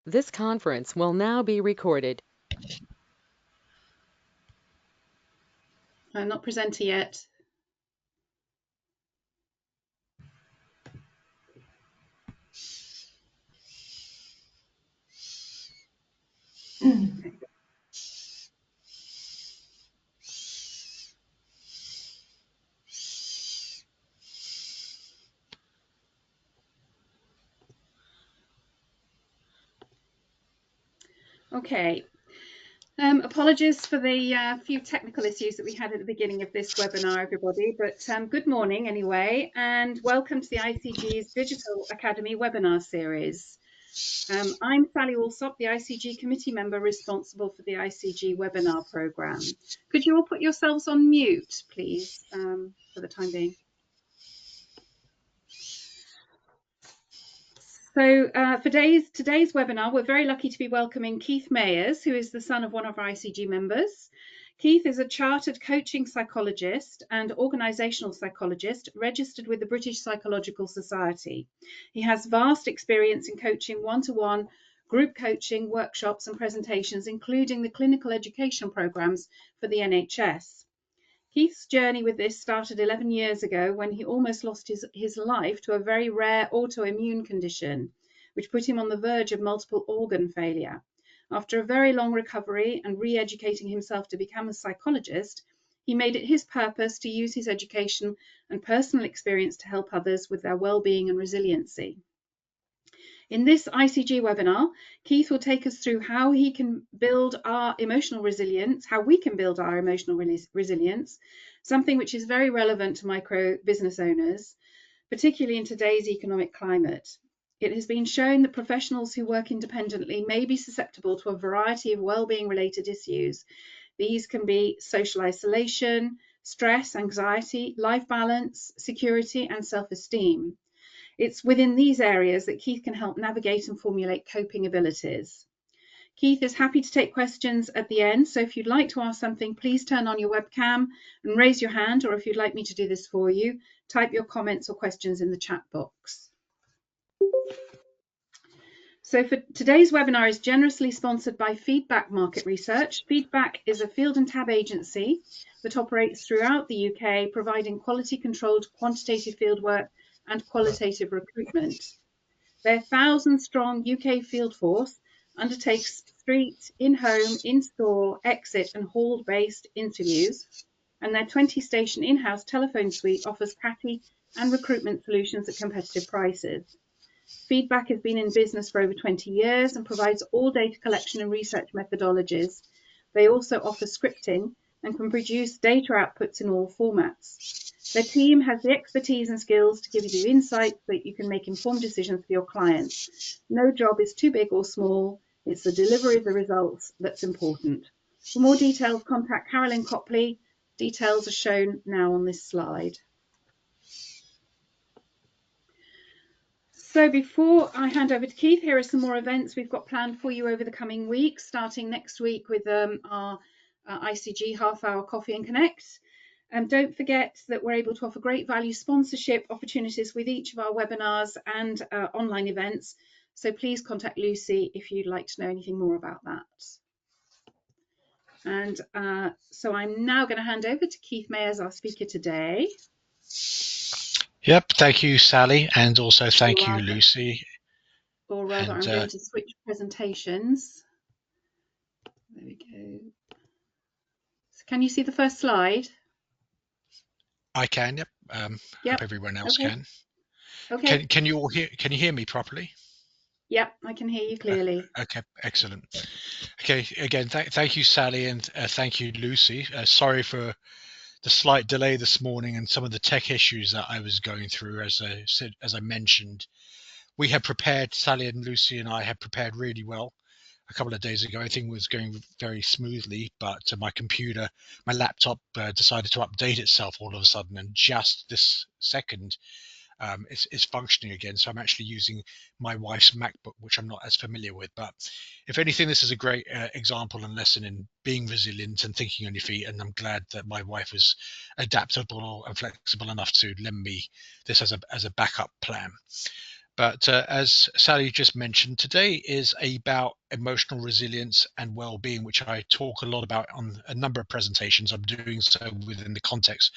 This conference will now be recorded. I'm not presenter yet. Okay. Apologies for the few technical issues that we had at the beginning of this webinar, everybody, but good morning anyway, and welcome to the ICG's Digital Academy webinar series. I'm Sally Alsop, the ICG committee member responsible for the ICG webinar programme. Could you all put yourselves on mute, please, for the time being? So for today's webinar, we're very lucky to be welcoming Keith Mayers, who is the son of one of our ICG members. Keith is a chartered coaching psychologist and organisational psychologist registered with the British Psychological Society. He has vast experience in coaching one-to-one, group coaching, workshops and presentations, including the clinical education programmes for the NHS. Keith's journey with this started 11 years ago when he almost lost his life to a very rare autoimmune condition, which put him on the verge of multiple organ failure. After a very long recovery and re-educating himself to become a psychologist, he made it his purpose to use his education and personal experience to help others with their well-being and resiliency. In this ICG webinar, Keith will take us through how he can build our emotional resilience, how we can build our emotional resilience, something which is very relevant to micro business owners, particularly in today's economic climate. It has been shown that professionals who work independently may be susceptible to a variety of well-being related issues. These can be social isolation, stress, anxiety, life balance, security, and self-esteem. It's within these areas that Keith can help navigate and formulate coping abilities. Keith is happy to take questions at the end, so if you'd like to ask something, please turn on your webcam and raise your hand, or if you'd like me to do this for you, type your comments or questions in the chat box. So for today's webinar is generously sponsored by Feedback Market Research. Feedback is a field and tab agency that operates throughout the UK, providing quality controlled quantitative fieldwork and qualitative recruitment. Their 1,000-strong UK field force undertakes street, in-home, in-store, exit and hall-based interviews, and their 20-station in-house telephone suite offers CATI and recruitment solutions at competitive prices. Feedback has been in business for over 20 years and provides all data collection and research methodologies. They also offer scripting and can produce data outputs in all formats. Their team has the expertise and skills to give you insights so that you can make informed decisions for your clients. No job is too big or small. It's the delivery of the results that's important. For more details, contact Carolyn Copley. Details are shown now on this slide. So before I hand over to Keith, here are some more events we've got planned for you over the coming weeks, starting next week with our ICG half-hour Coffee and Connect. Don't forget that we're able to offer great value sponsorship opportunities with each of our webinars and online events. So please contact Lucy if you'd like to know anything more about that. And so I'm now going to hand over to Keith Mayers, our speaker today. Yep, thank you, Sally, and also thank you, Lucy. Or rather, I'm going to switch presentations. There we go. So can you see the first slide? I can, yep. Yep. Hope everyone else can. Okay. Can you all hear? Can you hear me properly? Yep, I can hear you clearly. Okay, excellent. Okay, again, thank you, Sally, and thank you, Lucy. Sorry for the slight delay this morning and some of the tech issues that I was going through. As I mentioned, we had prepared, Sally and Lucy and I had prepared really well a couple of days ago. Everything was going very smoothly, but my laptop decided to update itself all of a sudden, and just this second it's functioning again. So I'm actually using my wife's MacBook, which I'm not as familiar with. But if anything, this is a great example and lesson in being resilient and thinking on your feet. And I'm glad that my wife was adaptable and flexible enough to lend me this as a backup plan. But as Sally just mentioned, today is about emotional resilience and well-being, which I talk a lot about on a number of presentations. I'm doing so within the context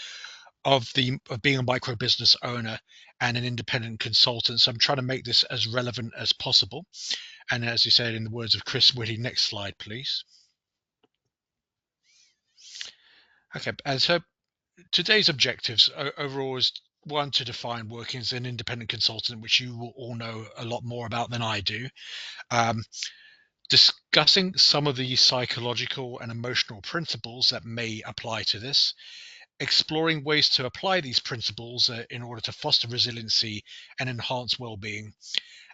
of being a micro business owner and an independent consultant. So I'm trying to make this as relevant as possible. And as you said, in the words of Chris Whitty, next slide, please. Okay, and so today's objectives overall is one, to define working as an independent consultant, which you will all know a lot more about than I do. Discussing some of the psychological and emotional principles that may apply to this, exploring ways to apply these principles in order to foster resiliency and enhance well-being.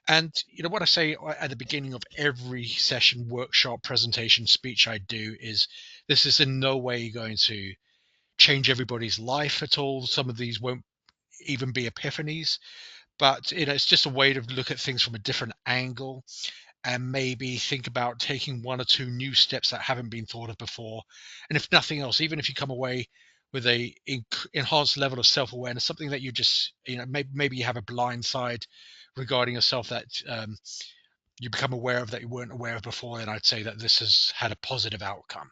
And what I say at the beginning of every session, workshop, presentation, speech I do is this is in no way going to change everybody's life at all. Some of these won't even be epiphanies, but it's just a way to look at things from a different angle and maybe think about taking one or two new steps that haven't been thought of before. And if nothing else, even if you come away with a enhanced level of self-awareness, something that you just maybe you have a blind side regarding yourself that you become aware of that you weren't aware of before, then I'd say that this has had a positive outcome.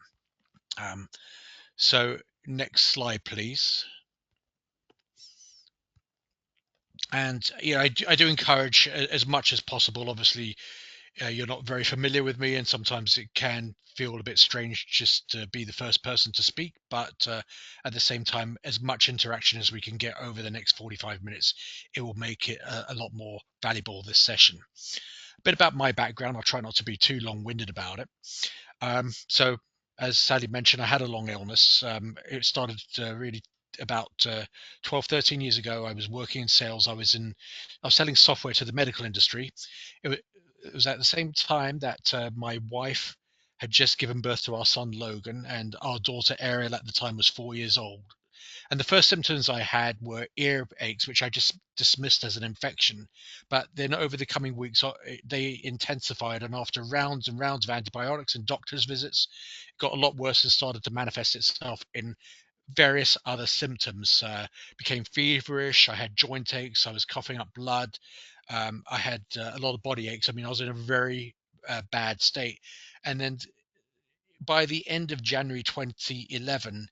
So next slide, please. And I do encourage as much as possible. Obviously, you're not very familiar with me, and sometimes it can feel a bit strange just to be the first person to speak. But at the same time, as much interaction as we can get over the next 45 minutes, it will make it a lot more valuable, this session. A bit about my background. I'll try not to be too long-winded about it. So, as Sally mentioned, I had a long illness. It started really about 12, 13 years ago. I was working in sales. I was selling software to the medical industry. It was at the same time that my wife had just given birth to our son Logan, and our daughter Ariel at the time was 4 years old. And the first symptoms I had were ear aches, which I just dismissed as an infection. But then over the coming weeks, they intensified. And after rounds and rounds of antibiotics and doctor's visits, it got a lot worse and started to manifest itself in various other symptoms. Became feverish. I had joint aches. I was coughing up blood. I had a lot of body aches. I mean, I was in a very bad state. And then by the end of January 2011,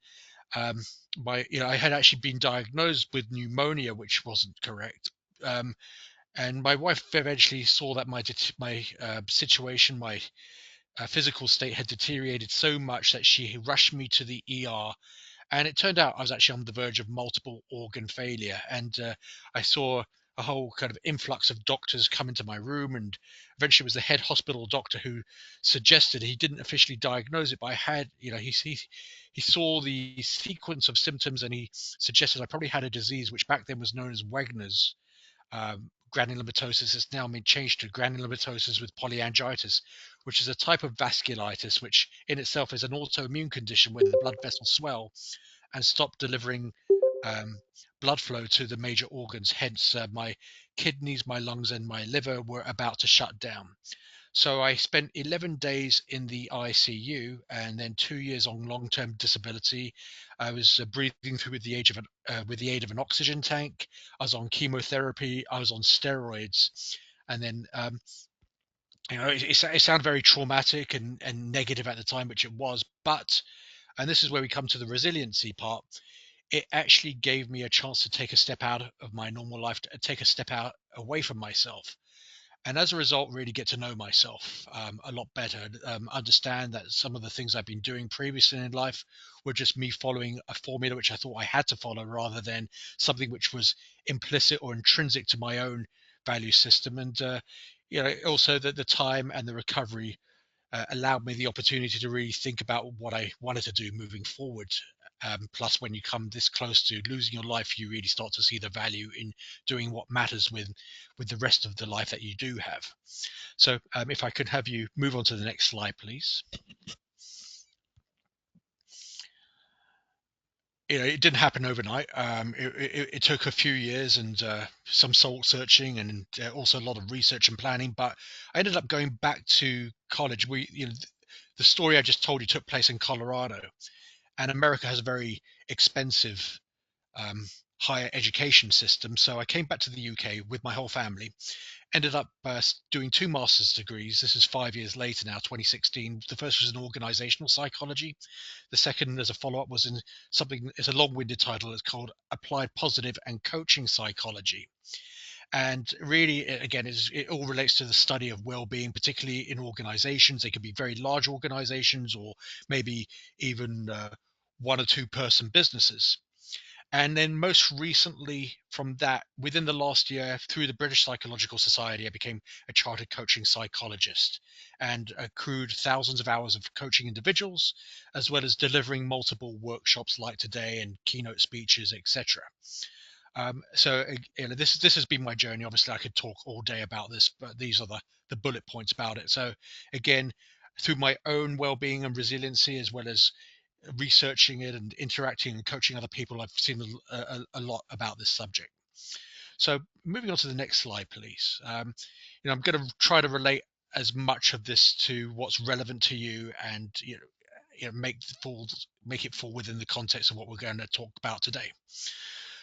um, I had actually been diagnosed with pneumonia, which wasn't correct. And my wife eventually saw that my situation, my physical state had deteriorated so much that she rushed me to the ER. And it turned out I was actually on the verge of multiple organ failure. And I saw a whole kind of influx of doctors come into my room, and eventually it was the head hospital doctor who suggested, he didn't officially diagnose it, but I had, he saw the sequence of symptoms, and he suggested I probably had a disease which back then was known as Wegener's granulomatosis. It's now been changed to granulomatosis with polyangiitis, which is a type of vasculitis, which in itself is an autoimmune condition where the blood vessels swell and stop delivering blood flow to the major organs. Hence, my kidneys, my lungs, and my liver were about to shut down. So I spent 11 days in the ICU and then 2 years on long-term disability. I was breathing through with the aid of an oxygen tank. I was on chemotherapy. I was on steroids, and then it sounded very traumatic and negative at the time, which it was. But, and this is where we come to the resiliency part, it actually gave me a chance to take a step out of my normal life, to take a step out away from myself, and as a result really get to know myself a lot better. Understand that some of the things I've been doing previously in life were just me following a formula which I thought I had to follow, rather than something which was implicit or intrinsic to my own value system. And also that the time and the recovery allowed me the opportunity to really think about what I wanted to do moving forward. Plus, when you come this close to losing your life, you really start to see the value in doing what matters with the rest of the life that you do have. So, if I could have you move on to the next slide, please. It didn't happen overnight. It took a few years and some soul searching, and also a lot of research and planning. But I ended up going back to college. The story I just told you took place in Colorado, and America has a very expensive higher education system. So I came back to the UK with my whole family, ended up doing 2 master's degrees. This is 5 years later now, 2016. The first was in organizational psychology. The second, as a follow-up, was in something, it's a long-winded title, it's called Applied Positive and Coaching Psychology. And really, again, it all relates to the study of well-being, particularly in organizations. They could be very large organizations or maybe even 1 or 2 person businesses. And then most recently from that, within the last year, through the British Psychological Society, I became a chartered coaching psychologist and accrued thousands of hours of coaching individuals, as well as delivering multiple workshops like today and keynote speeches, etc. So this has been my journey. Obviously, I could talk all day about this, but these are the bullet points about it. So again, through my own well-being and resiliency, as well as researching it and interacting and coaching other people, I've seen a lot about this subject. So moving on to the next slide, please. I'm going to try to relate as much of this to what's relevant to you, and make it fall within the context of what we're going to talk about today.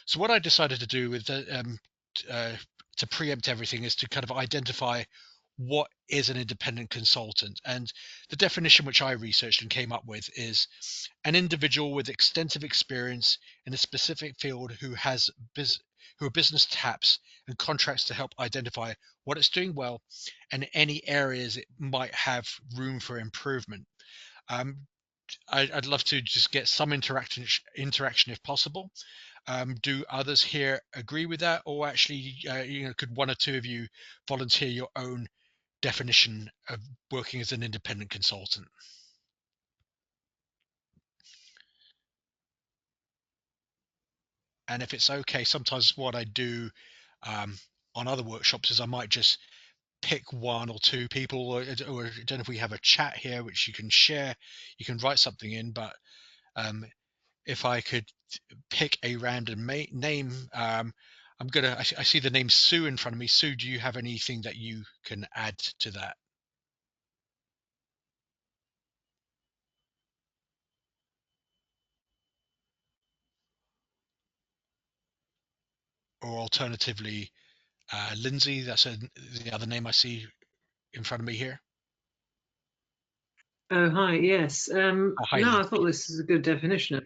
So what I decided to do with to preempt everything is to kind of identify what is an independent consultant. And the definition which I researched and came up with is an individual with extensive experience in a specific field who a business taps and contracts to help identify what it's doing well and any areas it might have room for improvement. I'd love to just get some interaction if possible. Do others here agree with that, or actually, could 1 or 2 of you volunteer your own definition of working as an independent consultant? And if it's okay, sometimes what I do on other workshops is I might just pick 1 or 2 people, or I don't know if we have a chat here which you can share. You can write something in, but if I could pick a random name, I see the name Sue in front of me. Sue, do you have anything that you can add to that? Or alternatively, Lindsay, that's the other name I see in front of me here. Oh, hi. Yes. Hi, No, Lindsay. I thought this is a good definition.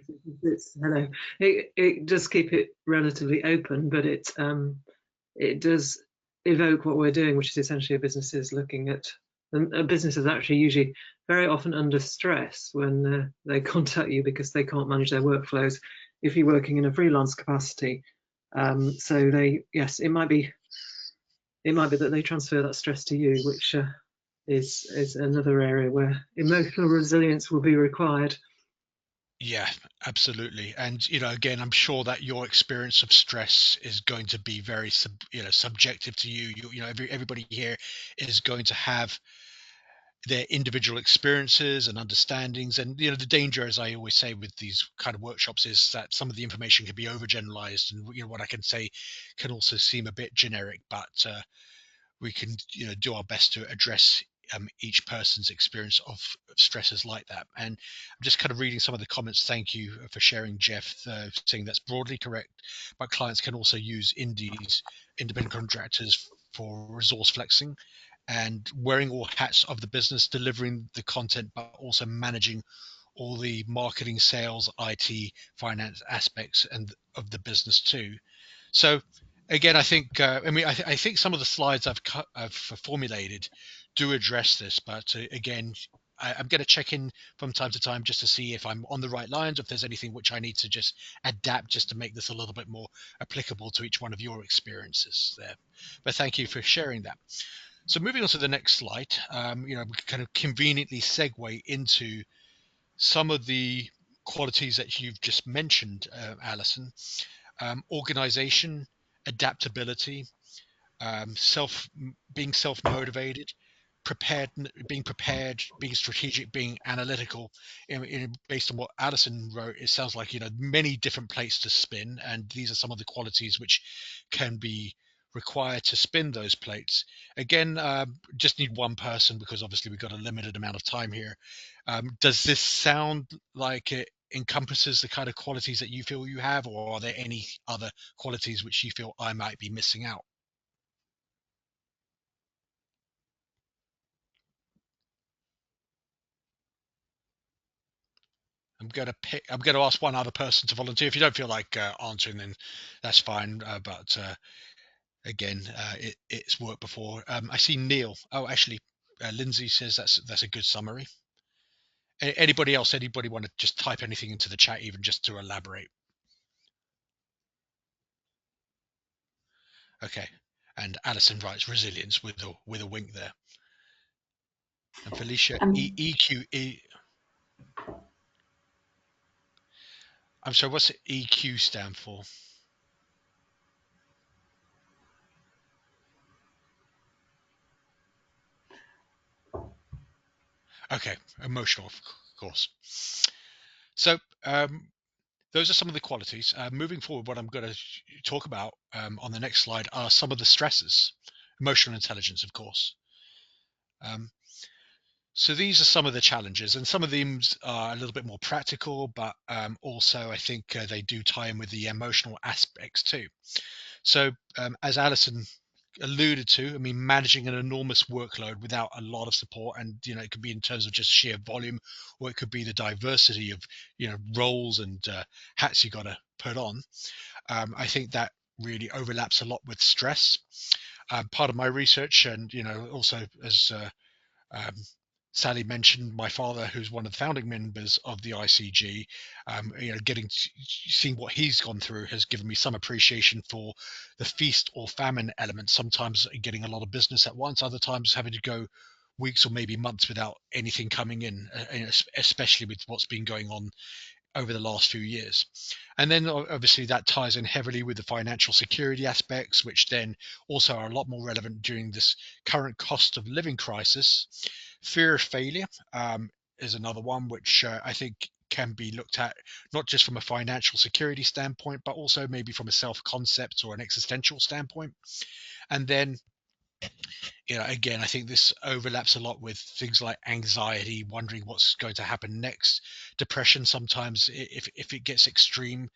Hello. It does keep it relatively open, but it does evoke what we're doing, which is essentially businesses looking at, and businesses actually usually very often under stress when they contact you because they can't manage their workflows if you're working in a freelance capacity. So it might be that they transfer that stress to you, which is another area where emotional resilience will be required. Yeah, absolutely. And again, I'm sure that your experience of stress is going to be very subjective to you. Everybody here is going to have their individual experiences and understandings. And the danger, as I always say with these kind of workshops, is that some of the information can be overgeneralized, and what I can say can also seem a bit generic. But we can do our best to address each person's experience of stresses like that. And I'm just kind of reading some of the comments. Thank you for sharing, Jeff, saying that's broadly correct, but clients can also use independent contractors for resource flexing and wearing all hats of the business, delivering the content, but also managing all the marketing, sales, IT, finance aspects and of the business too. So again, I think I think some of the slides I've formulated do address this, but again, I'm going to check in from time to time just to see if I'm on the right lines, if there's anything which I need to just adapt just to make this a little bit more applicable to each one of your experiences there. But thank you for sharing that. So moving on to the next slide, we can kind of conveniently segue into some of the qualities that you've just mentioned, Alison. Organization, adaptability, being self-motivated, being prepared, being strategic, being analytical. Based on what Alison wrote, it sounds like many different plates to spin, and these are some of the qualities which can be required to spin those plates. Again, just need 1 person because obviously we've got a limited amount of time here. Does this sound like it encompasses the kind of qualities that you feel you have, or are there any other qualities which you feel I might be missing out? going to ask one other person to volunteer. If you don't feel like answering, then that's fine. But again, it's worked before. I see Neil. Oh, actually, Lindsay says that's a good summary. Anybody else? Anybody want to just type anything into the chat, even just to elaborate? Okay. And Alison writes resilience with a wink there. And Felicia, EQ. I'm sorry, what's EQ stand for? Okay, emotional, of course. So those are some of the qualities. Moving forward, what I'm going to talk about on the next slide are some of the stresses. Emotional intelligence, of course. So these are some of the challenges, and some of them are a little bit more practical, but also I think they do tie in with the emotional aspects too. So as Alison alluded to, I mean, managing an enormous workload without a lot of support, and it could be in terms of just sheer volume, or it could be the diversity of roles and hats you got to put on. I think that really overlaps a lot with stress. Part of my research, and also as Sally mentioned, my father, who's one of the founding members of the ICG, seeing what he's gone through has given me some appreciation for the feast or famine element. Sometimes getting a lot of business at once, other times having to go weeks or maybe months without anything coming in, especially with what's been going on over the last few years. And then obviously that ties in heavily with the financial security aspects, which then also are a lot more relevant during this current cost of living crisis. Fear of failure is another one, which I think can be looked at not just from a financial security standpoint, but also maybe from a self-concept or an existential standpoint. And then again, I think this overlaps a lot with things like anxiety, wondering what's going to happen next, depression sometimes if it gets extreme,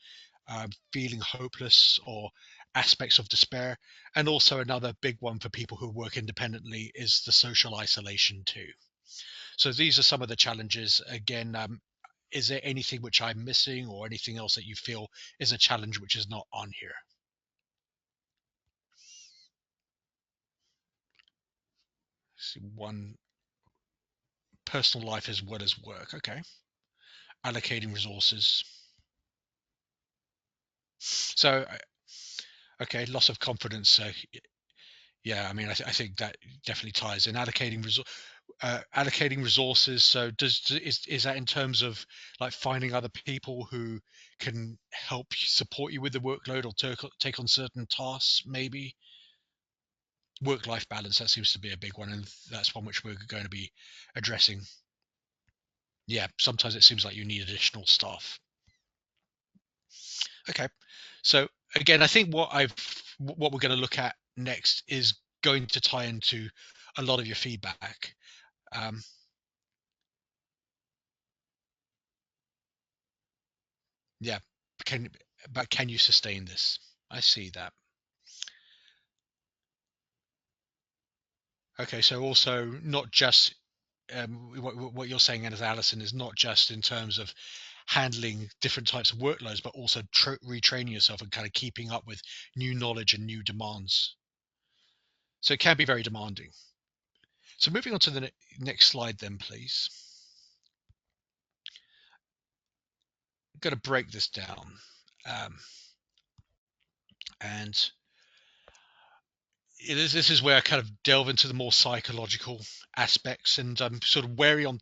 feeling hopeless, or aspects of despair. And also another big one for people who work independently is the social isolation too. So these are some of the challenges. Again, is there anything which I'm missing, or anything else that you feel is a challenge which is not on here? See, one, personal life as well as work. Okay. Allocating resources. So, okay, loss of confidence. So, yeah, I mean, I think that definitely ties in allocating resources. So, is that in terms of like finding other people who can help support you with the workload, or take on certain tasks? Maybe work-life balance. That seems to be a big one, and that's one which we're going to be addressing. Yeah, sometimes it seems like you need additional staff. Okay, so again, I think what we're going to look at next is going to tie into a lot of your feedback. Yeah, can you sustain this? I see that. Okay, so also not just what you're saying, as Alison, is not just in terms of handling different types of workloads, but also retraining yourself and kind of keeping up with new knowledge and new demands. So it can be very demanding. So moving on to the next slide then, please. I'm going to break this down. And this is where I kind of delve into the more psychological aspects, and I'm sort of wary on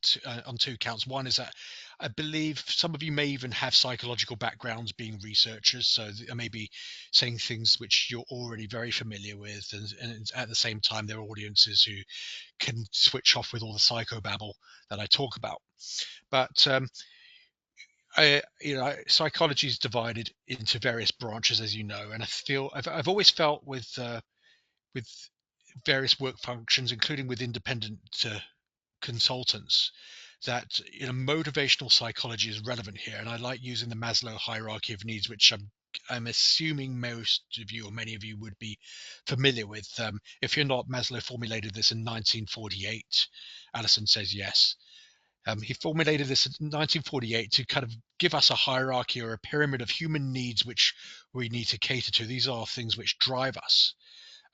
two counts. One is that I believe some of you may even have psychological backgrounds being researchers, so I may be saying things which you're already very familiar with, and at the same time there are audiences who can switch off with all the psychobabble that I talk about. But psychology is divided into various branches, as you know, and I've always felt with various work functions, including with independent consultants, that motivational psychology is relevant here. And I like using the Maslow hierarchy of needs, which I'm assuming most of you or many of you would be familiar with. If you're not, Maslow formulated this in 1948. Alison says yes. He formulated this in 1948 to kind of give us a hierarchy or a pyramid of human needs which we need to cater to. These are things which drive us.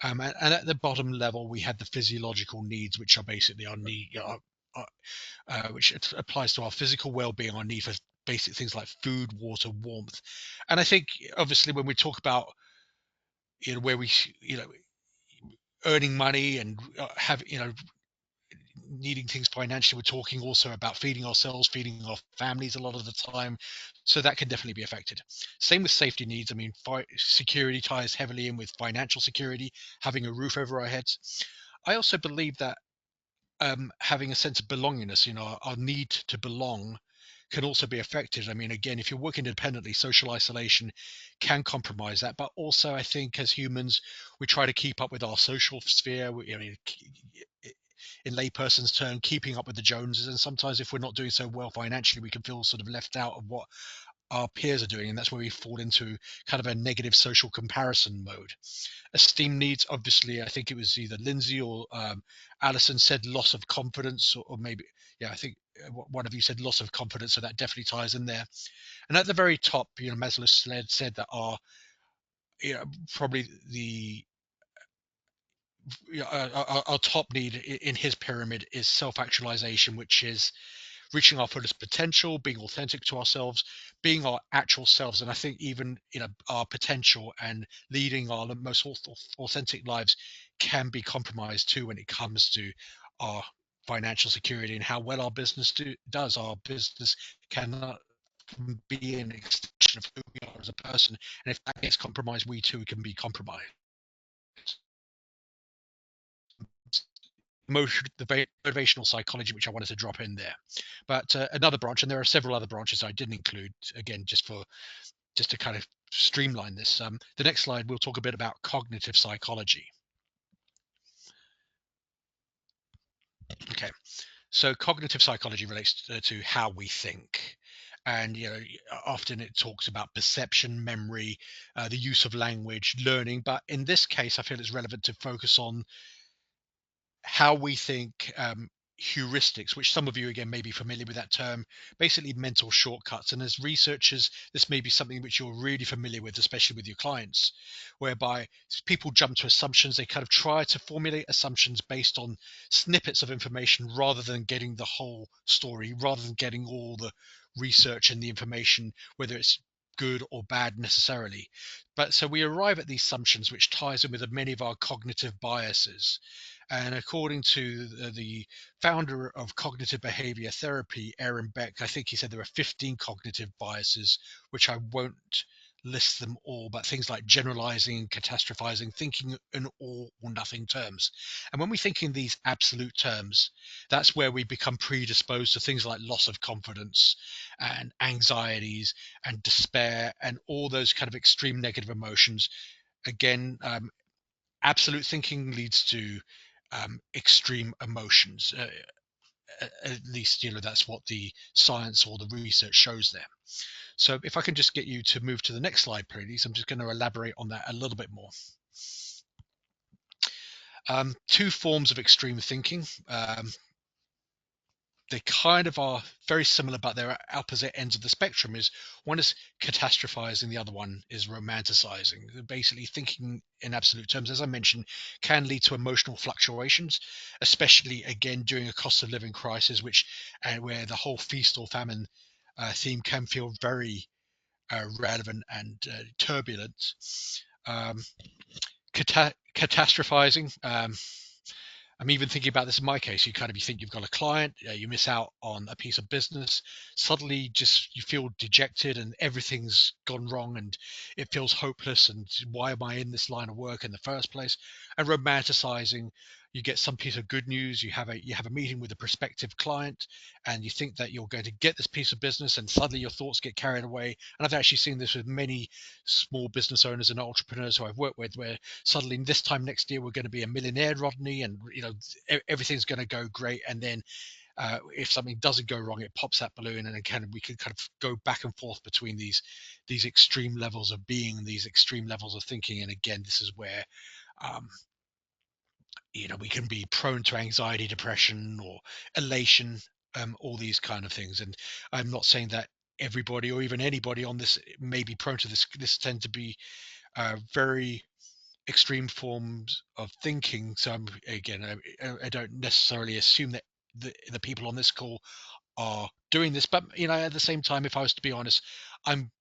And at the bottom level, we had the physiological needs, which are basically our need, which applies to our physical well-being, our need for basic things like food, water, warmth. And I think, obviously, when we talk about where we earning money and have needing things financially, we're talking also about feeding ourselves, feeding our families a lot of the time. So that can definitely be affected. Same with safety needs. I mean, security ties heavily in with financial security, having a roof over our heads. I also believe that having a sense of belongingness, our need to belong, can also be affected. I mean, again, if you work independently, social isolation can compromise that. But also, I think as humans, we try to keep up with our social sphere. I mean, in layperson's term, keeping up with the Joneses. And sometimes, if we're not doing so well financially, we can feel sort of left out of what our peers are doing, and that's where we fall into kind of a negative social comparison mode. Esteem needs, obviously, I think it was either Lindsay or Alison said loss of confidence, or maybe, yeah, I think one of you said loss of confidence, so that definitely ties in there. And at the very top, Maslow said that probably the our top need in his pyramid is self-actualization, which is reaching our fullest potential, being authentic to ourselves, being our actual selves. And I think even our potential and leading our most authentic lives can be compromised too when it comes to our financial security and how well our business does. Our business cannot be an extension of who we are as a person, and if that gets compromised, we too can be compromised. The motivational psychology, which I wanted to drop in there. But another branch, and there are several other branches I didn't include, again, just to kind of streamline this. The next slide, we'll talk a bit about cognitive psychology. Okay, so cognitive psychology relates to how we think. And often it talks about perception, memory, the use of language, learning. But in this case, I feel it's relevant to focus on how we think, heuristics, which some of you again may be familiar with that term, basically mental shortcuts. And as researchers, this may be something which you're really familiar with, especially with your clients, whereby people jump to assumptions. They kind of try to formulate assumptions based on snippets of information rather than getting the whole story, rather than getting all the research and the information, whether it's good or bad necessarily. But so we arrive at these assumptions, which ties in with many of our cognitive biases. And according to the founder of cognitive behavior therapy, Aaron Beck, I think he said there are 15 cognitive biases, which I won't list them all, but things like generalizing, catastrophizing, thinking in all or nothing terms. And when we think in these absolute terms, that's where we become predisposed to things like loss of confidence and anxieties and despair and all those kind of extreme negative emotions. Again, absolute thinking leads to extreme emotions. At least that's what the science or the research shows there. So if I can just get you to move to the next slide, please. I'm just going to elaborate on that a little bit more. Two forms of extreme thinking. They kind of are very similar, but they're at opposite ends of the spectrum. One is catastrophizing, the other one is romanticizing. Basically, thinking in absolute terms, as I mentioned, can lead to emotional fluctuations, especially again during a cost of living crisis, where the whole feast or famine theme can feel very relevant and turbulent. Catastrophizing. I'm even thinking about this in my case. You think you've got a client, you miss out on a piece of business, suddenly just you feel dejected and everything's gone wrong and it feels hopeless. And why am I in this line of work in the first place? And romanticizing, you get some piece of good news. You have a meeting with a prospective client, and you think that you're going to get this piece of business, and suddenly your thoughts get carried away. And I've actually seen this with many small business owners and entrepreneurs who I've worked with, where suddenly this time next year we're going to be a millionaire, Rodney, and everything's going to go great. And then if something doesn't go wrong, it pops that balloon, and then we can kind of go back and forth between these extreme levels of being and these extreme levels of thinking. And again, this is where we can be prone to anxiety, depression, or elation, all these kind of things. And I'm not saying that everybody or even anybody on this may be prone to this. This tend to be very extreme forms of thinking. So I don't necessarily assume that the people on this call are doing this, but at the same time, if I was to be honest, I'm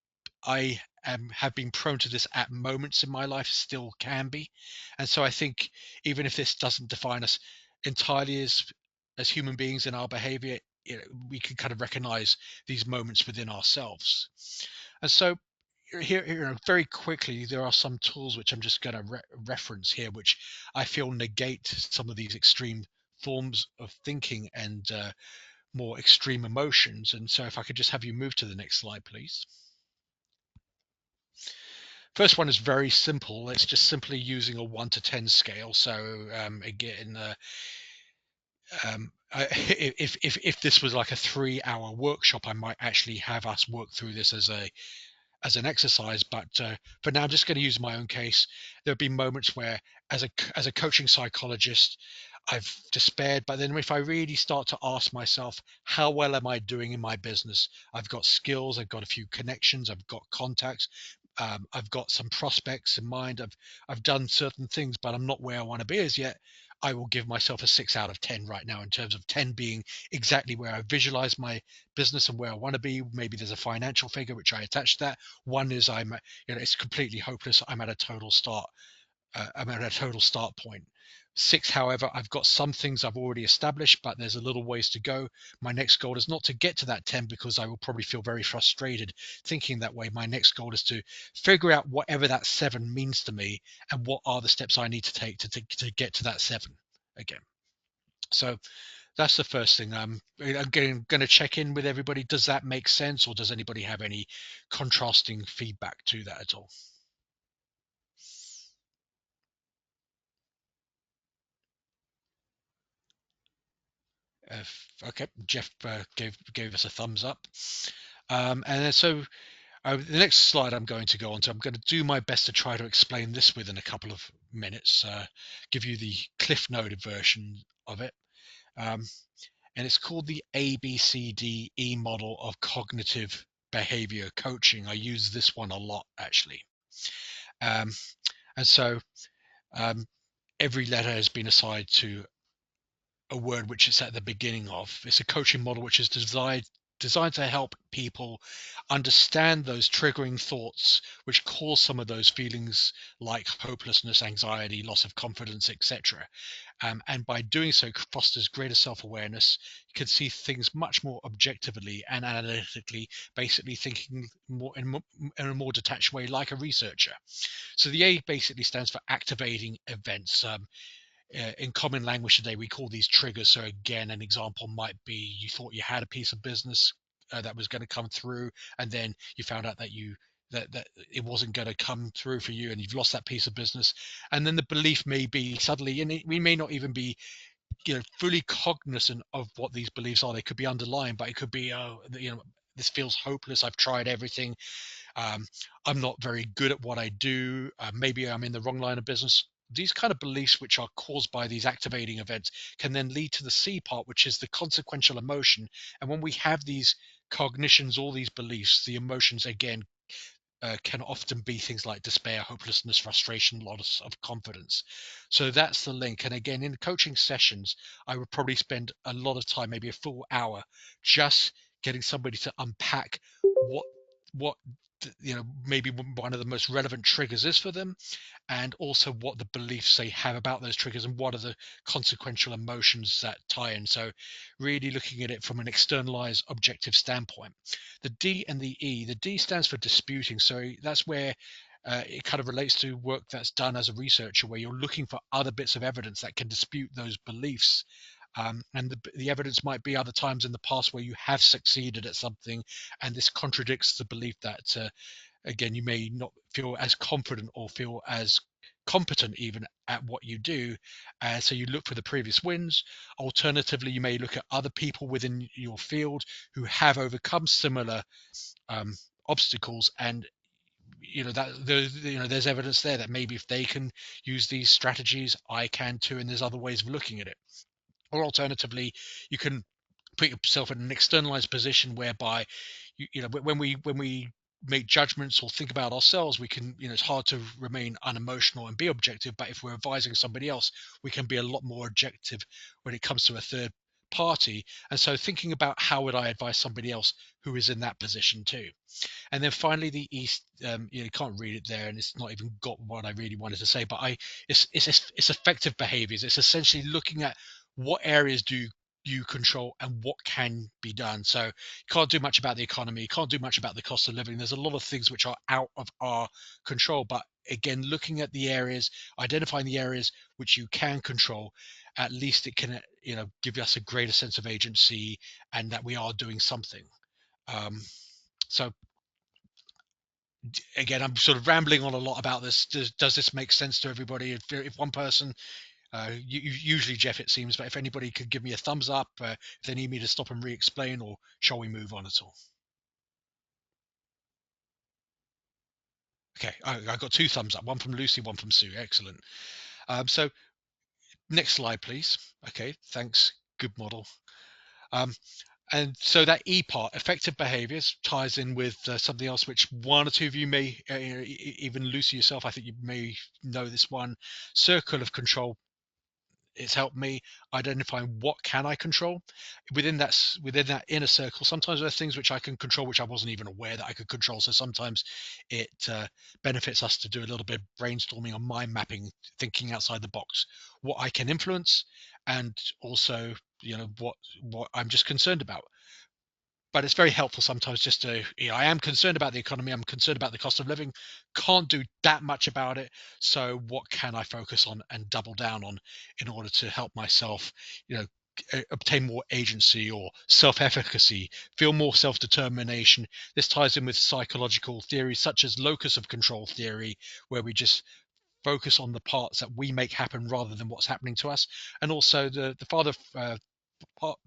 I have been prone to this at moments in my life, still can be. And so I think even if this doesn't define us entirely as human beings in our behavior, we can kind of recognize these moments within ourselves. And so here very quickly, there are some tools which I'm just going to reference here, which I feel negate some of these extreme forms of thinking and more extreme emotions. And so if I could just have you move to the next slide, please. First one is very simple. It's just simply using a 1 to 10 scale. So again, if this was like a 3-hour workshop, I might actually have us work through this as an exercise. But for now, I'm just going to use my own case. There have been moments where, as a coaching psychologist, I've despaired. But then, if I really start to ask myself, how well am I doing in my business? I've got skills. I've got a few connections. I've got contacts. I've got some prospects in mind. I've done certain things, but I'm not where I want to be as yet. I will give myself a 6 out of 10 right now, in terms of 10 being exactly where I visualize my business and where I want to be. Maybe there's a financial figure which I attach to that. One is it's completely hopeless. I'm at a total start. I'm at a total start point. 6, however, I've got some things I've already established, but there's a little ways to go. My next goal is not to get to that 10, because I will probably feel very frustrated thinking that way. My next goal is to figure out whatever that 7 means to me, and what are the steps I need to take to get to that 7 again. So that's the first thing. I'm going to check in with everybody. Does that make sense, or does anybody have any contrasting feedback to that at all? Okay, Jeff gave us a thumbs up. And so the next slide I'm going to go on to, I'm going to do my best to try to explain this within a couple of minutes, give you the Cliff Noted version of it. And it's called the ABCDE model of cognitive behavior coaching. I use this one a lot, actually. And so every letter has been assigned to a word which it's at the beginning of. It's a coaching model which is designed to help people understand those triggering thoughts which cause some of those feelings like hopelessness, anxiety, loss of confidence, etc. And by doing so, fosters greater self-awareness. You can see things much more objectively and analytically, basically thinking more in a more detached way, like a researcher. So the A basically stands for activating events. In common language today, we call these triggers. So again, an example might be, you thought you had a piece of business that was going to come through, and then you found out that that it wasn't going to come through for you, and you've lost that piece of business. And then the belief may be suddenly, and we may not even be fully cognizant of what these beliefs are. They could be underlying, but it could be, this feels hopeless. I've tried everything. I'm not very good at what I do. Maybe I'm in the wrong line of business. These kind of beliefs, which are caused by these activating events, can then lead to the C part, which is the consequential emotion. And when we have these cognitions, all these beliefs, the emotions again can often be things like despair, hopelessness, frustration, loss of confidence. So that's the link. And again, in coaching sessions, I would probably spend a lot of time, maybe a full hour, just getting somebody to unpack what maybe one of the most relevant triggers is for them, and also what the beliefs they have about those triggers, and what are the consequential emotions that tie in. So really looking at it from an externalized objective standpoint. The D and the E, the D stands for disputing. So that's where it kind of relates to work that's done as a researcher, where you're looking for other bits of evidence that can dispute those beliefs. And the evidence might be other times in the past where you have succeeded at something, and this contradicts the belief that again, you may not feel as confident or feel as competent even at what you do. So you look for the previous wins. Alternatively, you may look at other people within your field who have overcome similar obstacles, and there's evidence there that maybe if they can use these strategies, I can too. And there's other ways of looking at it. Or alternatively, you can put yourself in an externalized position whereby when we make judgments or think about ourselves, we can, it's hard to remain unemotional and be objective, but if we're advising somebody else, we can be a lot more objective when it comes to a third party. And so thinking about how would I advise somebody else who is in that position too. And then finally, the East, you can't read it there, and it's not even got what I really wanted to say. But it's effective behaviors. It's essentially looking at what areas do you control and what can be done. So you can't do much about the economy. You can't do much about the cost of living. There's a lot of things which are out of our control. But again, looking at the areas, identifying the areas which you can control, at least it can, give us a greater sense of agency and that we are doing something. So again, I'm sort of rambling on a lot about this. Does this make sense to everybody? If one person, usually Jeff, it seems, but if anybody could give me a thumbs up, if they need me to stop and re-explain, or shall we move on at all? Okay, I got 2 thumbs up, one from Lucy, one from Sue. Excellent. So next slide, please. Okay, thanks. Good model. And so that E part, effective behaviors, ties in with something else which one or two of you may, even Lucy yourself, I think you may know this one, circle of control. It's helped me identifying what can I control within that inner circle. Sometimes there's things which I can control which I wasn't even aware that I could control. So sometimes it benefits us to do a little bit of brainstorming or mind mapping, thinking outside the box, what I can influence, and also what I'm just concerned about. But it's very helpful sometimes just to, I am concerned about the economy, I'm concerned about the cost of living, can't do that much about it. So what can I focus on and double down on in order to help myself, obtain more agency or self-efficacy, feel more self-determination. This ties in with psychological theories such as locus of control theory, where we just focus on the parts that we make happen rather than what's happening to us. And also the father of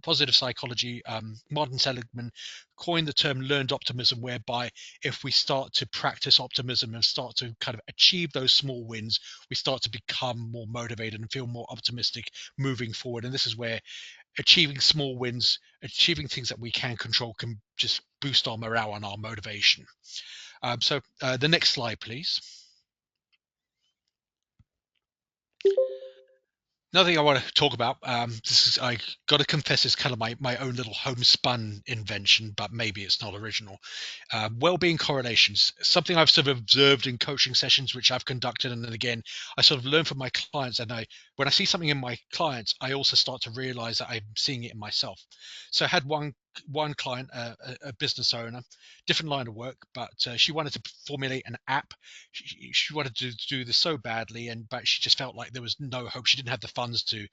positive psychology, Martin Seligman, coined the term learned optimism, whereby if we start to practice optimism and start to kind of achieve those small wins, we start to become more motivated and feel more optimistic moving forward. And this is where achieving small wins, achieving things that we can control, can just boost our morale and our motivation. So the next slide, please. Another thing I want to talk about, I got to confess, is kind of my own little homespun invention, but maybe it's not original. Well-being correlations, something I've sort of observed in coaching sessions which I've conducted, and then again, I sort of learn from my clients, and when I see something in my clients, I also start to realize that I'm seeing it in myself. So I had one client, a business owner, different line of work, but she wanted to formulate an app. She wanted to do this so badly, but she just felt like there was no hope. She didn't have the funds to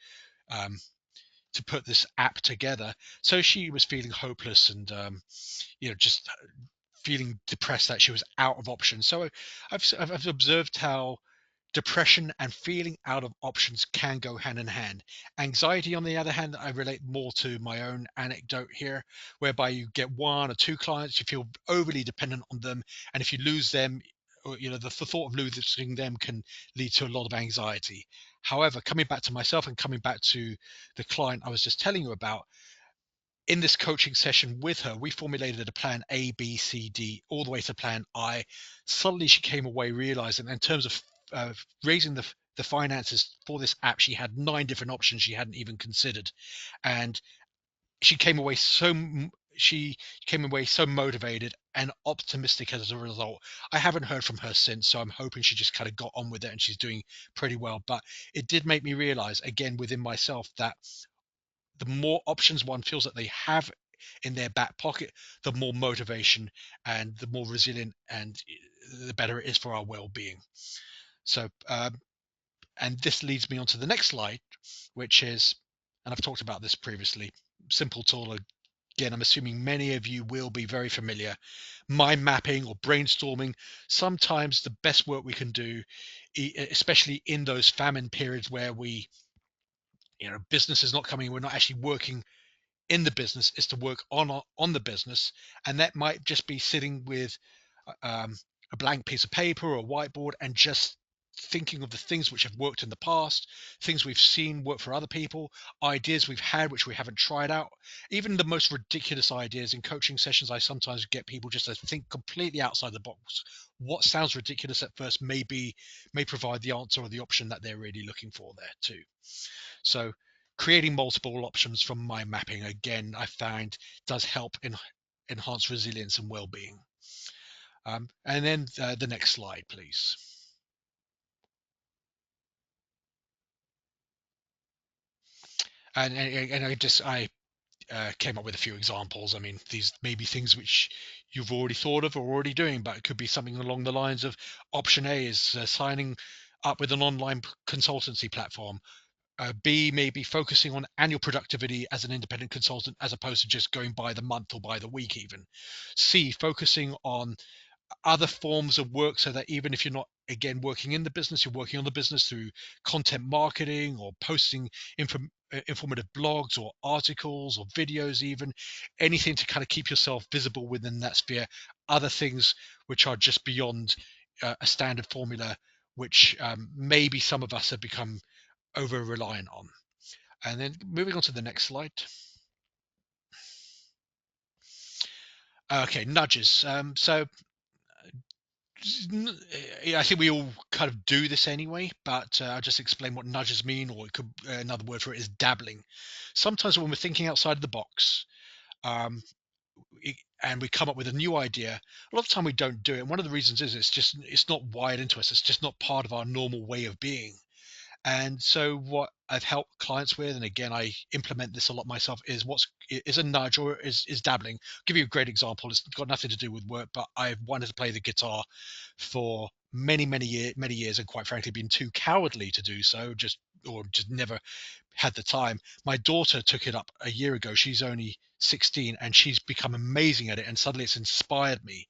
put this app together. So she was feeling hopeless and just feeling depressed that she was out of options. So I've observed how depression and feeling out of options can go hand in hand. Anxiety, on the other hand, I relate more to my own anecdote here, whereby you get 1 or 2 clients, you feel overly dependent on them, and if you lose them, the thought of losing them can lead to a lot of anxiety. However, coming back to myself and coming back to the client I was just telling you about, in this coaching session with her, we formulated a plan A, B, C, D, all the way to plan I. Suddenly she came away realizing, in terms of raising the finances for this app, she had 9 different options she hadn't even considered. And she came away so motivated and optimistic as a result. I haven't heard from her since, so I'm hoping she just kind of got on with it and she's doing pretty well. But it did make me realize, again, within myself, that the more options one feels that they have in their back pocket, the more motivation and the more resilient and the better it is for our well-being. So and this leads me on to the next slide, which is, and I've talked about this previously, simple tool. Again, I'm assuming many of you will be very familiar. Mind mapping or brainstorming, sometimes the best work we can do, especially in those famine periods where business is not coming, we're not actually working in the business, is to work on the business. And that might just be sitting with a blank piece of paper or a whiteboard and just thinking of the things which have worked in the past, things we've seen work for other people, ideas we've had which we haven't tried out. Even the most ridiculous ideas in coaching sessions, I sometimes get people just to think completely outside the box. What sounds ridiculous at first may provide the answer or the option that they're really looking for there too. So creating multiple options from mind mapping, again, I find does help enhance resilience and well-being. And then the next slide, please. And I came up with a few examples. I mean, these may be things which you've already thought of or already doing, but it could be something along the lines of option A is signing up with an online consultancy platform. B, maybe focusing on annual productivity as an independent consultant as opposed to just going by the month or by the week even. C, focusing on other forms of work so that even if you're not again working in the business, you're working on the business through content marketing or posting informative blogs or articles or videos, even anything to kind of keep yourself visible within that sphere. Other things which are just beyond a standard formula, which maybe some of us have become over reliant on. And then moving on to the next slide. Okay, nudges. So I think we all kind of do this anyway, but I'll just explain what nudges mean, or it could another word for it is dabbling. Sometimes when we're thinking outside of the box, um, and we come up with a new idea, a lot of the time we don't do it. And one of the reasons is it's not wired into us. It's just not part of our normal way of being. And so what I've helped clients with, and again I implement this a lot myself, is a nudge or is dabbling. I'll give you a great example. It's got nothing to do with work, but I've wanted to play the guitar for many years, and quite frankly been too cowardly to do so, just never had the time. My daughter took it up a year ago. She's only 16 and she's become amazing at it, and suddenly it's inspired me.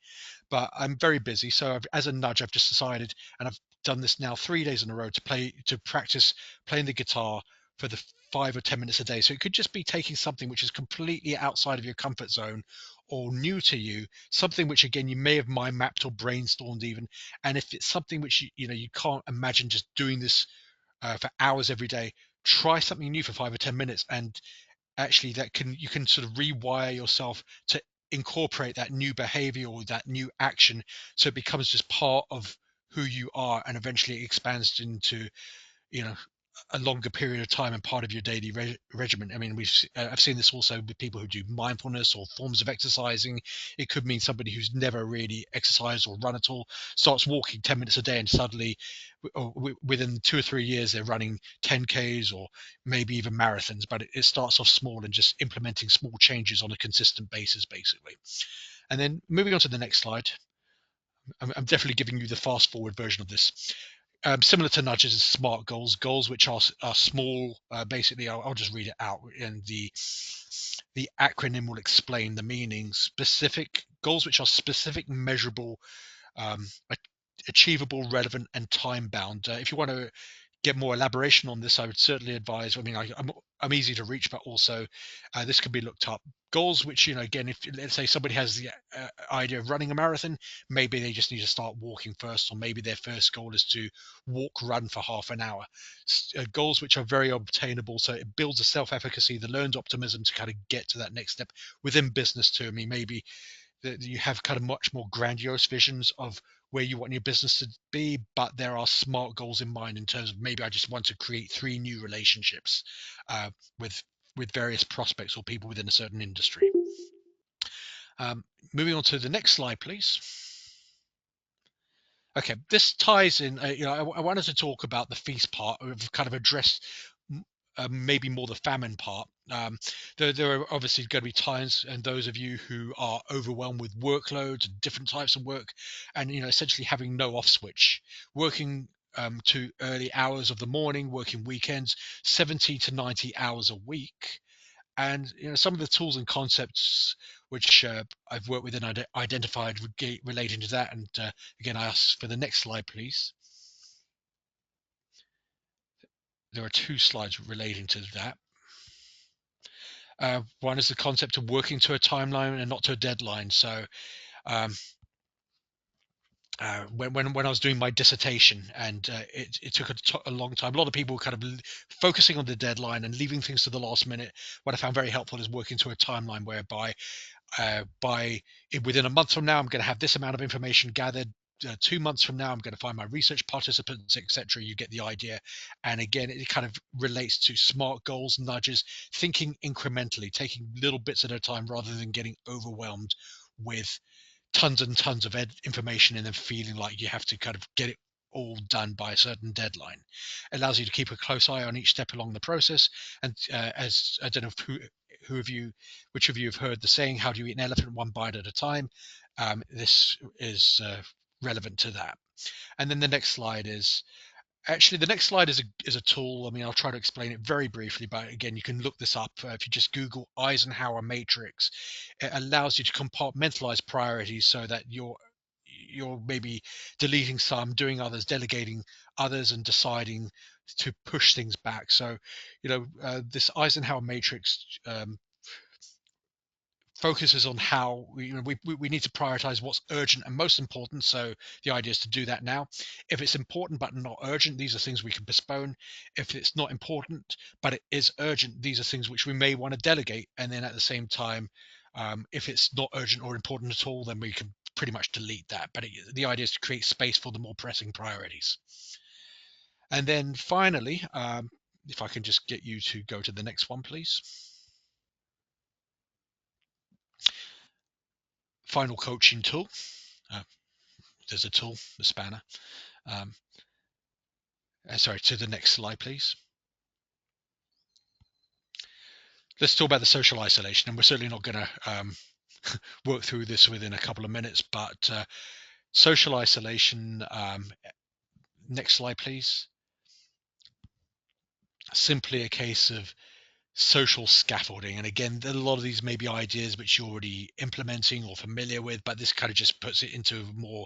But I'm very busy, so as a nudge I've just decided, and I've done this now 3 days in a row, to practice playing the guitar for the 5 or 10 minutes a day. So it could just be taking something which is completely outside of your comfort zone or new to you, something which again you may have mind mapped or brainstormed even. And if it's something which you can't imagine just doing this for hours every day, try something new for 5 or 10 minutes, and actually you can sort of rewire yourself to incorporate that new behavior or that new action, so it becomes just part of who you are, and eventually it expands into a longer period of time and part of your daily regimen. I mean, I've seen this also with people who do mindfulness or forms of exercising. It could mean somebody who's never really exercised or run at all starts walking 10 minutes a day, and suddenly within 2 or 3 years they're running 10Ks or maybe even marathons. But it starts off small and just implementing small changes on a consistent basis, basically. And then moving on to the next slide. I'm definitely giving you the fast forward version of this. Similar to nudges is SMART goals which are small. Basically, I'll just read it out, and the acronym will explain the meaning. Specific goals which are specific, measurable, achievable, relevant, and time bound. If you want to get more elaboration on this, I would certainly advise. I mean, I'm easy to reach, but also this can be looked up. Goals which, again, if let's say somebody has the idea of running a marathon, maybe they just need to start walking first, or maybe their first goal is to run for half an hour. Goals which are very obtainable, so it builds a self-efficacy, the learned optimism to kind of get to that next step within business too. I mean, maybe that you have kind of much more grandiose visions of where you want your business to be, but there are SMART goals in mind in terms of maybe I just want to create 3 new relationships with various prospects or people within a certain industry. Moving on to the next slide, please. Okay, this ties in. I wanted to talk about the feast part. We've kind of addressed maybe more the famine part. There are obviously going to be times, and those of you who are overwhelmed with workloads, different types of work, and essentially having no off switch, working to early hours of the morning, working weekends, 70 to 90 hours a week. And some of the tools and concepts which I've worked with and identified relating to that. And again, I ask for the next slide, please. There are 2 slides relating to that. One is the concept of working to a timeline and not to a deadline. So when I was doing my dissertation, and it took a long time. A lot of people were kind of focusing on the deadline and leaving things to the last minute. What I found very helpful is working to a timeline whereby within a month from now, I'm going to have this amount of information gathered. 2 months from now, I'm going to find my research participants, etc. You get the idea. And again, it kind of relates to SMART goals, nudges, thinking incrementally, taking little bits at a time rather than getting overwhelmed with tons and tons of information and then feeling like you have to kind of get it all done by a certain deadline. It allows you to keep a close eye on each step along the process. And as I don't know which of you have heard the saying, "How do you eat an elephant one bite at a time?" This is relevant to that. And then the next slide is actually, the next slide is a tool. I mean, I'll try to explain it very briefly, but again, you can look this up. If you just Google Eisenhower matrix, it allows you to compartmentalize priorities so that you're maybe deleting some, doing others, delegating others, and deciding to push things back. So, this Eisenhower matrix focuses on how we need to prioritize what's urgent and most important. So the idea is to do that now. If it's important but not urgent, these are things we can postpone. If it's not important but it is urgent, these are things which we may want to delegate. And then at the same time, if it's not urgent or important at all, then we can pretty much delete that. But the idea is to create space for the more pressing priorities. And then finally, if I can just get you to go to the next one, please. Final coaching tool. There's a tool, the spanner. Sorry, to the next slide, please. Let's talk about the social isolation, and we're certainly not going to work through this within a couple of minutes, but social isolation, next slide, please. Simply a case of social scaffolding. And again, a lot of these may be ideas which you're already implementing or familiar with, but this kind of just puts it into more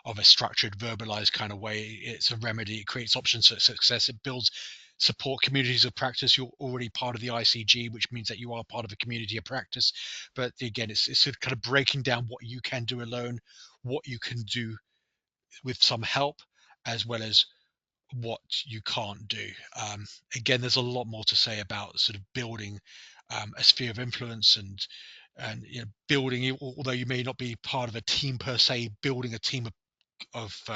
of a structured, verbalized kind of way. It's a remedy. It creates options for success. It builds support communities of practice. You're already part of the ICG, which means that you are part of a community of practice. But again, it's sort of kind of breaking down what you can do alone, what you can do with some help, as well as what you can't do. Again, there's a lot more to say about sort of building a sphere of influence and building, although you may not be part of a team per se, building a team of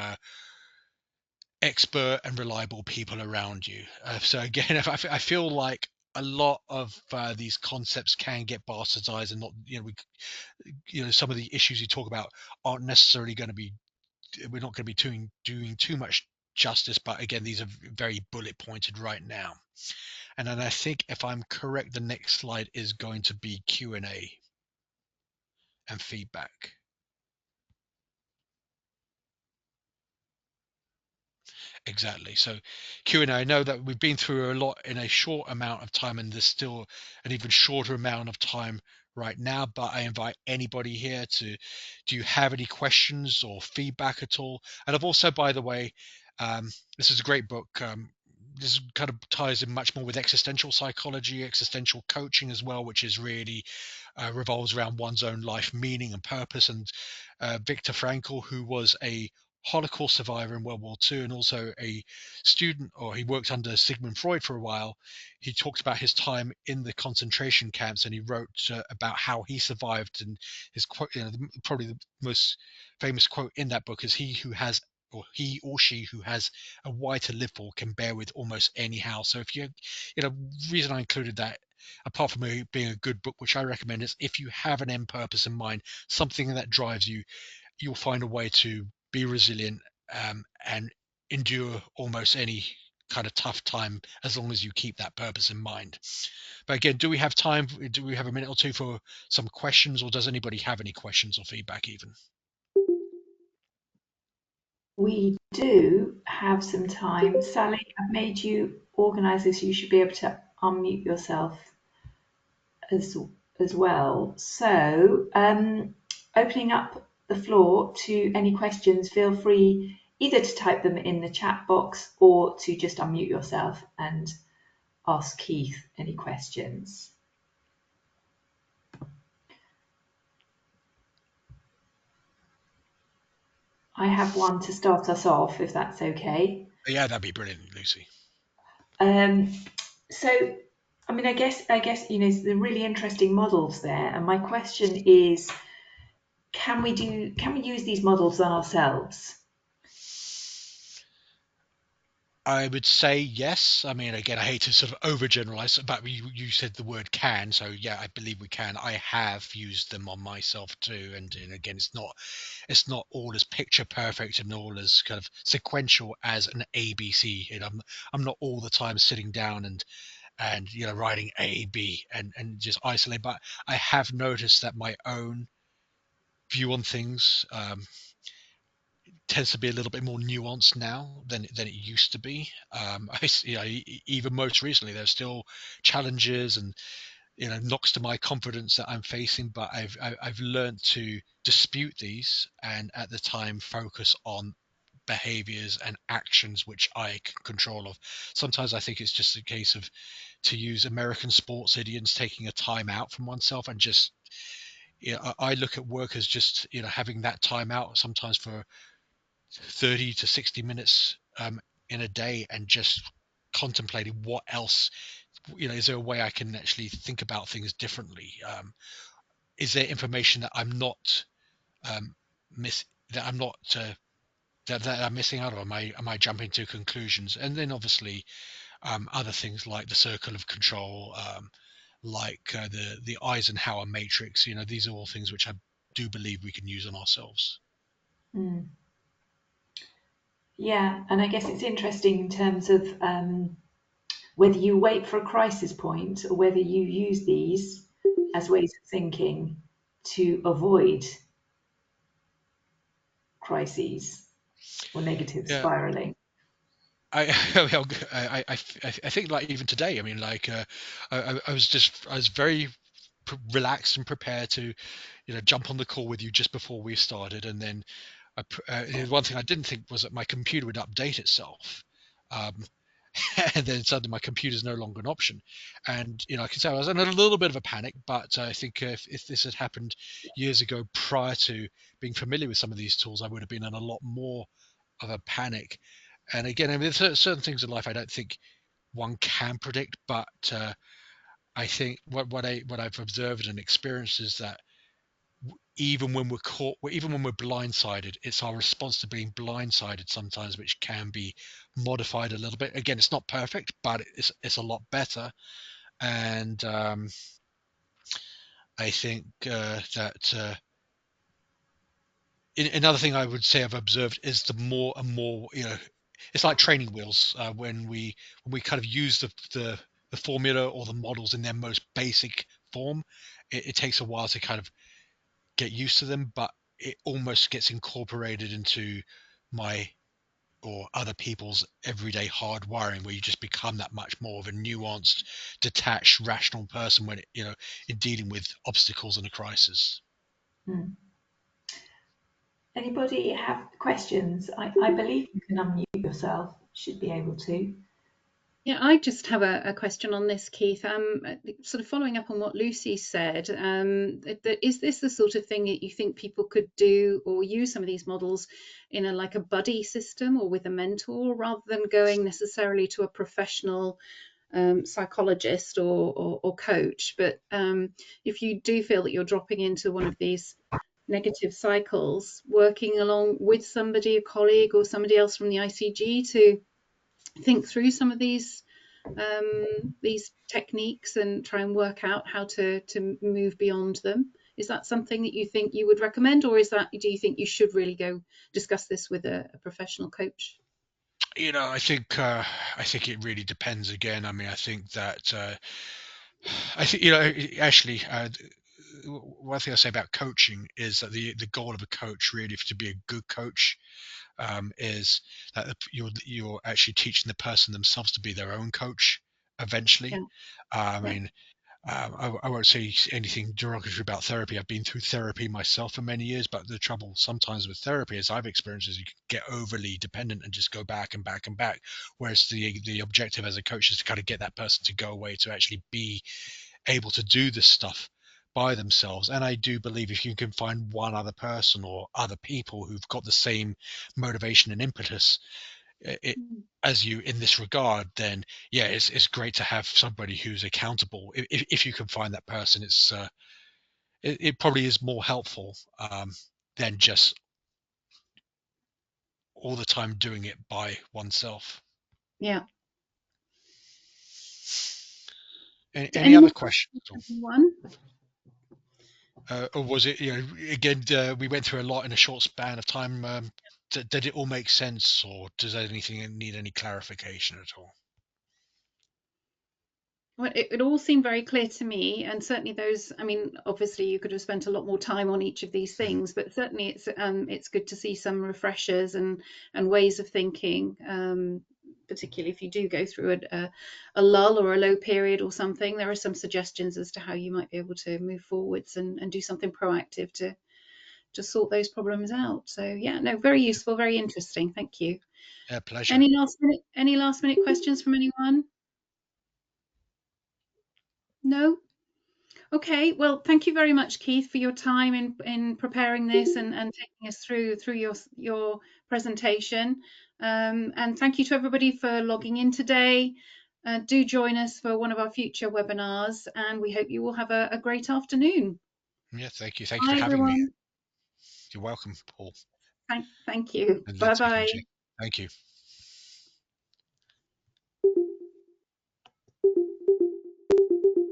expert and reliable people around you. So again, I feel like a lot of these concepts can get bastardized and not, some of the issues you talk about aren't necessarily going to be, we're not going to be doing too much justice, but again, these are very bullet pointed right now. And then I think, if I'm correct, the next slide is going to be Q&A and feedback. Exactly. So Q&A, I know that we've been through a lot in a short amount of time, and there's still an even shorter amount of time right now, but I invite anybody here to, do you have any questions or feedback at all? And I've also, by the way, this is a great book. This kind of ties in much more with existential psychology, existential coaching as well, which is really revolves around one's own life meaning and purpose. And Viktor Frankl, who was a Holocaust survivor in World War II and also a student, or he worked under Sigmund Freud for a while, he talked about his time in the concentration camps, and he wrote about how he survived. And his quote, probably the most famous quote in that book is, he or she who has a why to live for can bear with almost any how. So if reason I included that, apart from it being a good book, which I recommend, is if you have an end purpose in mind, something that drives you, you'll find a way to be resilient and endure almost any kind of tough time, as long as you keep that purpose in mind. But again, do we have time? Do we have a minute or two for some questions, or does anybody have any questions or feedback even? We do have some time. Sally, I've made you organise this. You should be able to unmute yourself as well. So, opening up the floor to any questions, feel free either to type them in the chat box or to just unmute yourself and ask Keith any questions. I have one to start us off, if that's okay. Yeah, that'd be brilliant, Lucy. So, I mean, I guess the really interesting models there, and my question is, can we use these models on ourselves? I would say yes. I mean, again, I hate to sort of overgeneralize, but you said the word can, so yeah, I believe we can. I have used them on myself too, and again, it's not all as picture perfect and all as kind of sequential as an ABC. I'm not all the time sitting down and writing A B and just isolate, but I have noticed that my own view on things tends to be a little bit more nuanced now than it used to be. Even most recently, there's still challenges and knocks to my confidence that I'm facing, but I've learned to dispute these and at the time focus on behaviors and actions which I can control of. Sometimes I think it's just a case of, to use American sports idioms, taking a time out from oneself and just I look at work as just having that time out sometimes for 30 to 60 minutes in a day and just contemplating what else, is there a way I can actually think about things differently. Is there information that I'm not miss that I'm not that I'm missing out of? Am I jumping to conclusions? And then obviously other things like the circle of control, like the Eisenhower matrix. These are all things which I do believe we can use on ourselves. Mm. Yeah, and I guess it's interesting in terms of whether you wait for a crisis point or whether you use these as ways of thinking to avoid crises or negative Yeah. spiraling. I, I think like even today, I mean, like I was very relaxed and prepared to jump on the call with you just before we started, and then one thing I didn't think was that my computer would update itself, um, and then suddenly my computer's no longer an option, and I can say I was in a little bit of a panic, but I think if this had happened years ago prior to being familiar with some of these tools, I would have been in a lot more of a panic. And again, I mean, there's certain things in life I don't think one can predict, but I think what I've observed and experienced is that even when we're caught, even when we're blindsided, it's our response to being blindsided sometimes which can be modified a little bit. Again, it's not perfect, but it's a lot better. And I think that another thing I would say I've observed is the more and more, it's like training wheels. When we kind of use the formula or the models in their most basic form, it takes a while to kind of get used to them, but it almost gets incorporated into my or other people's everyday hardwiring, where you just become that much more of a nuanced, detached, rational person when in dealing with obstacles in a crisis. Hmm. Anybody have questions? I believe you can unmute yourself. Should be able to. Yeah, I just have a question on this, Keith. Sort of following up on what Lucy said, is this the sort of thing that you think people could do or use some of these models in a buddy system or with a mentor, rather than going necessarily to a professional psychologist or coach? But if you do feel that you're dropping into one of these negative cycles, working along with somebody, a colleague or somebody else from the ICG, to think through some of these techniques and try and work out how to move beyond them. Is that something that you think you would recommend, or do you think you should really go discuss this with a professional coach? I think it really depends. Again, I mean, I think that I think actually. One thing I say about coaching is that the goal of a coach, really, to be a good coach, is that you're actually teaching the person themselves to be their own coach eventually. Yeah. I mean, I won't say anything derogatory about therapy. I've been through therapy myself for many years, but the trouble sometimes with therapy, as I've experienced, is you can get overly dependent and just go back and back and back. Whereas the objective as a coach is to kind of get that person to go away to actually be able to do this stuff. by themselves. And I do believe if you can find one other person or other people who've got the same motivation and impetus as you in this regard, then yeah, it's great to have somebody who's accountable. If you can find that person, it probably is more helpful than just all the time doing it by oneself. Yeah. Any other questions? One. Or was it, again, we went through a lot in a short span of time. Did it all make sense, or does anything need any clarification at all? Well, it all seemed very clear to me, and certainly those. I mean, obviously, you could have spent a lot more time on each of these things, but certainly it's good to see some refreshers and ways of thinking. Particularly if you do go through a lull or a low period or something, there are some suggestions as to how you might be able to move forwards and do something proactive to sort those problems out. So yeah, no, very useful, very interesting. Thank you. Yeah, pleasure. Any last minute questions from anyone? No? Okay, well, thank you very much, Keith, for your time in preparing this and taking us through your presentation. And thank you to everybody for logging in today. Do join us for one of our future webinars, and we hope you will have a great afternoon. Yeah, thank you. Thank you Bye, for having me. everyone. You're welcome, Paul. Thank you. And Bye-bye. Thank you.